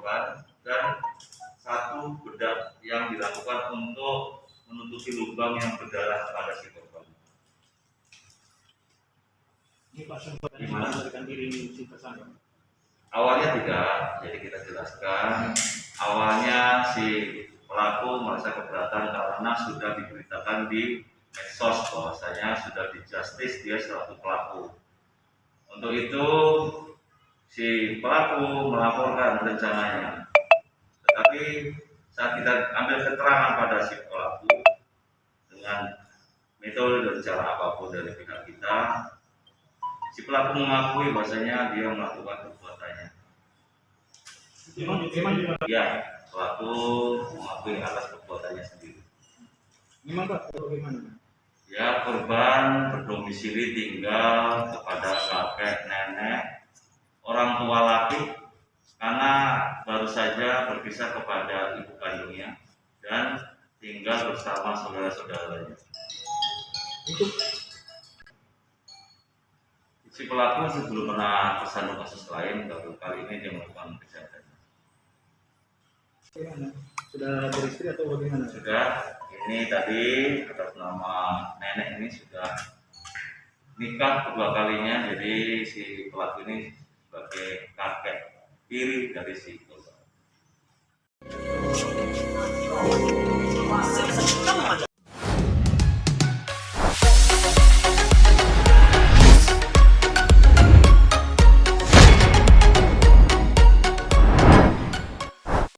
korban dan satu bedak yang dilakukan untuk menutupi lubang yang berdarah pada si korban. Awalnya tidak, jadi kita jelaskan. Awalnya si pelaku merasa keberatan karena sudah diberitakan di medsos bahwasanya sudah di-justice dia selaku pelaku. Untuk itu si pelaku melaporkan rencananya. Tetapi saat kita ambil keterangan pada si pelaku dengan metode dan cara apapun dari pihak kita, si pelaku mengakui bahwasanya dia melakukan perbuatannya. Ya, pelaku mengakui atas perbuatannya sendiri. Gimana Pak? Bagaimana? Ya, korban berdomisili tinggal kepada kakek nenek orang tua laki karena baru saja berpisah kepada ibu kandungnya dan tinggal bersama saudara-saudaranya. Si pelaku sebelum pernah tersandung kasus lain, baru kali ini dia melakukan kejahatan. Sudah beristri atau bagaimana? Sudah, ini tadi atas nama nenek ini sudah nikah kedua kalinya, jadi si pelaku ini sebagai kakek tiri dari si korban.